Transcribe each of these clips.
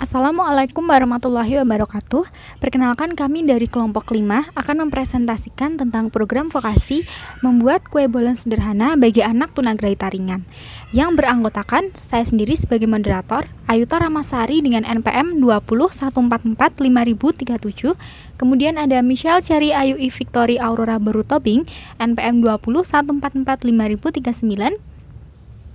Assalamualaikum warahmatullahi wabarakatuh. Perkenalkan, kami dari kelompok 5 akan mempresentasikan tentang program vokasi membuat kue bolen sederhana bagi anak tunagrahita ringan, yang beranggotakan saya sendiri sebagai moderator, Ayuta Ramasari dengan NPM 20144537. Kemudian ada Michelle Cherry Ayu I Victory Aurora Barutobing NPM 20144539.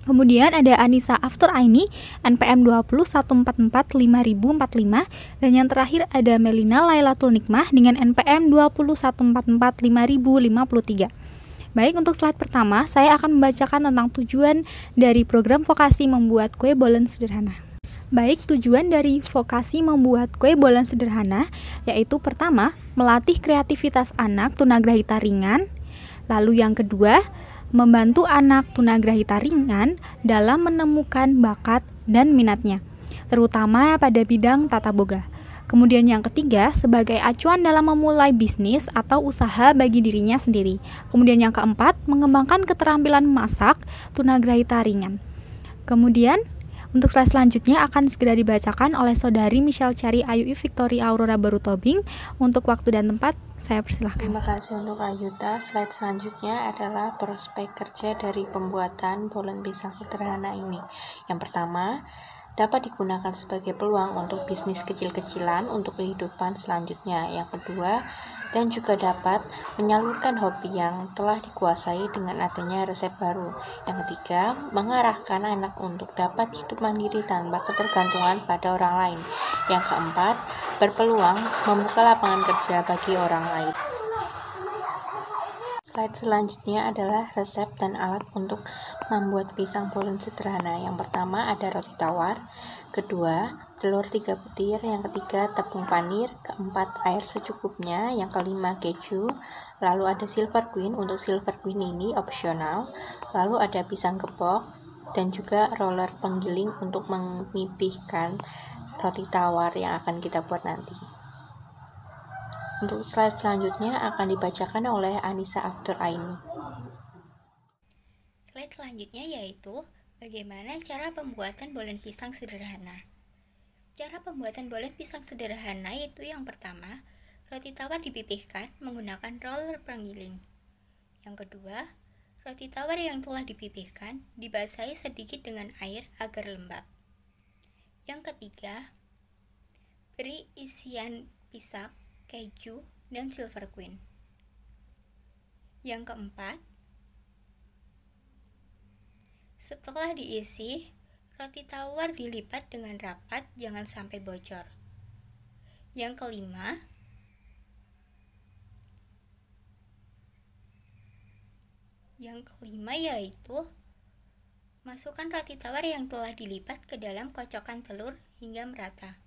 Kemudian ada Anissa Aftur Aini NPM 20144545, dan yang terakhir ada Melina Lailatul Nikmah dengan NPM 2014455053. Baik, untuk slide pertama saya akan membacakan tentang tujuan dari program vokasi membuat kue bolen sederhana. Baik, tujuan dari vokasi membuat kue bolen sederhana yaitu pertama, melatih kreativitas anak tunagrahita ringan. Lalu yang kedua, membantu anak tunagrahita ringan dalam menemukan bakat dan minatnya, terutama pada bidang tata boga. Kemudian yang ketiga, sebagai acuan dalam memulai bisnis atau usaha bagi dirinya sendiri. Kemudian yang keempat, mengembangkan keterampilan memasak tunagrahita ringan. Kemudian untuk slide selanjutnya akan segera dibacakan oleh saudari Michelle Cherry Ayu I Victory Aurora Barutobing. Untuk waktu dan tempat, saya persilahkan. Terima kasih untuk Ayuta. Slide selanjutnya adalah prospek kerja dari pembuatan bolen pisang sederhana ini. Yang pertama, dapat digunakan sebagai peluang untuk bisnis kecil-kecilan untuk kehidupan selanjutnya. Yang kedua, dan juga dapat menyalurkan hobi yang telah dikuasai dengan adanya resep baru. Yang ketiga, mengarahkan anak untuk dapat hidup mandiri tanpa ketergantungan pada orang lain. Yang keempat, berpeluang membuka lapangan kerja bagi orang lain. Slide selanjutnya adalah resep dan alat untuk membuat pisang bolen sederhana. Yang pertama ada roti tawar, kedua telur 3 butir, yang ketiga tepung panir, keempat air secukupnya, yang kelima keju, lalu ada silver queen. Untuk silver queen ini opsional, lalu ada pisang gepok dan juga roller penggiling untuk memipihkan roti tawar yang akan kita buat nanti. Untuk slide selanjutnya akan dibacakan oleh Anissa Aftur Aini. Slide selanjutnya yaitu bagaimana cara pembuatan bolen pisang sederhana. Cara pembuatan bolen pisang sederhana yaitu yang pertama, roti tawar dipipihkan menggunakan roller penggiling. Yang kedua, roti tawar yang telah dipipihkan dibasahi sedikit dengan air agar lembab. Yang ketiga, beri isian pisang, keju, dan silver queen. Yang keempat, setelah diisi, roti tawar dilipat dengan rapat, jangan sampai bocor. Yang kelima yaitu masukkan roti tawar yang telah dilipat ke dalam kocokan telur hingga merata.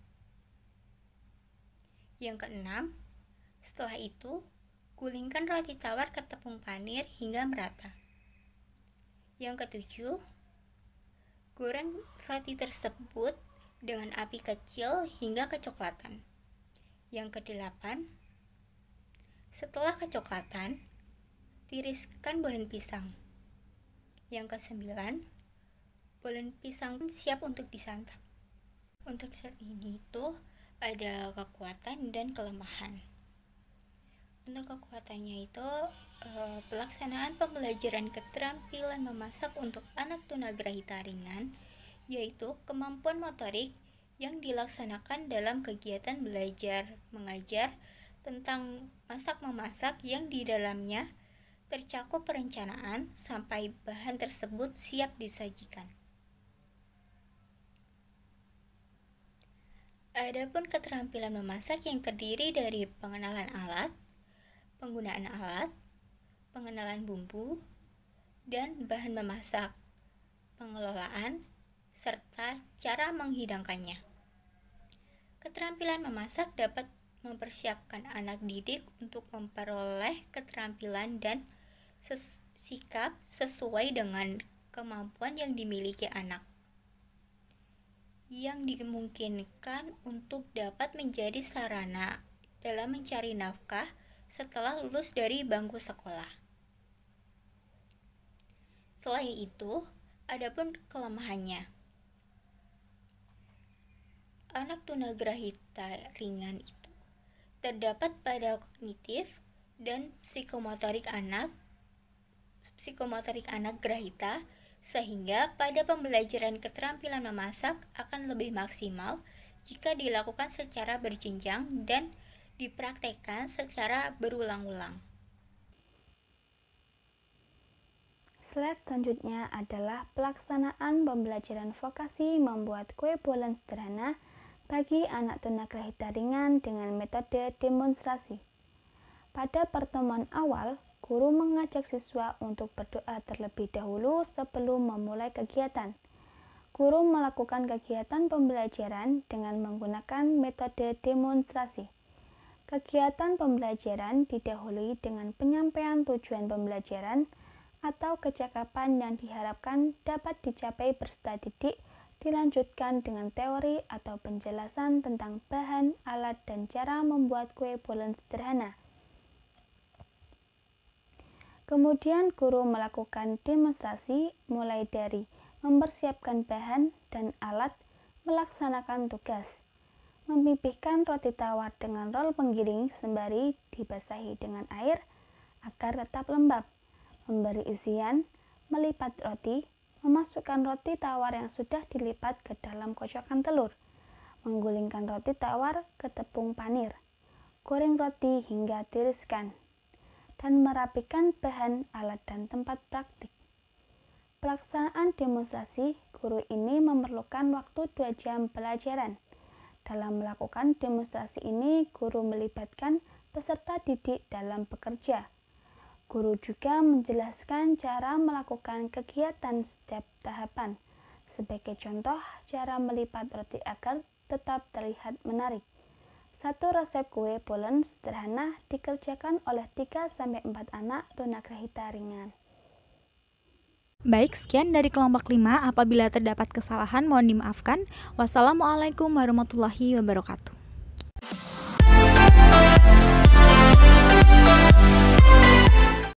Yang keenam, setelah itu gulingkan roti tawar ke tepung panir hingga merata. Yang ketujuh, goreng roti tersebut dengan api kecil hingga kecoklatan. Yang kedelapan, setelah kecoklatan, tiriskan bolen pisang. Yang kesembilan, bolen pisang siap untuk disantap. Untuk set ini tuh ada kekuatan dan kelemahan. Untuk kekuatannya itu pelaksanaan pembelajaran keterampilan memasak untuk anak tunagrahita ringan, yaitu kemampuan motorik yang dilaksanakan dalam kegiatan belajar mengajar tentang masak-memasak yang di dalamnya tercakup perencanaan sampai bahan tersebut siap disajikan. Adapun keterampilan memasak yang terdiri dari pengenalan alat, penggunaan alat, pengenalan bumbu, dan bahan memasak, pengelolaan, serta cara menghidangkannya. Keterampilan memasak dapat mempersiapkan anak didik untuk memperoleh keterampilan dan sikap sesuai dengan kemampuan yang dimiliki anak, yang dimungkinkan untuk dapat menjadi sarana dalam mencari nafkah setelah lulus dari bangku sekolah. Selain itu, adapun kelemahannya, anak tunagrahita ringan itu terdapat pada kognitif dan psikomotorik anak grahita, sehingga pada pembelajaran keterampilan memasak akan lebih maksimal jika dilakukan secara berjenjang dan dipraktekkan secara berulang-ulang. Slide selanjutnya adalah pelaksanaan pembelajaran vokasi membuat kue bolen sederhana bagi anak tunagrahita ringan dengan metode demonstrasi. Pada pertemuan awal, guru mengajak siswa untuk berdoa terlebih dahulu sebelum memulai kegiatan. Guru melakukan kegiatan pembelajaran dengan menggunakan metode demonstrasi. Kegiatan pembelajaran didahului dengan penyampaian tujuan pembelajaran atau kecakapan yang diharapkan dapat dicapai peserta didik, dilanjutkan dengan teori atau penjelasan tentang bahan, alat, dan cara membuat kue bolen sederhana. Kemudian guru melakukan demonstrasi mulai dari mempersiapkan bahan dan alat, melaksanakan tugas, memipihkan roti tawar dengan rol penggiling sembari dibasahi dengan air agar tetap lembab, memberi isian, melipat roti, memasukkan roti tawar yang sudah dilipat ke dalam kocokan telur, menggulingkan roti tawar ke tepung panir, goreng roti hingga tiriskan, dan merapikan bahan, alat, dan tempat praktik. Pelaksanaan demonstrasi, guru ini memerlukan waktu 2 jam pelajaran. Dalam melakukan demonstrasi ini, guru melibatkan peserta didik dalam bekerja. Guru juga menjelaskan cara melakukan kegiatan setiap tahapan. Sebagai contoh, cara melipat roti agar tetap terlihat menarik. Satu resep kue bolen sederhana dikerjakan oleh 3-4 anak tunagrahita ringan. Baik, sekian dari kelompok 5. Apabila terdapat kesalahan, mohon dimaafkan. Wassalamualaikum warahmatullahi wabarakatuh.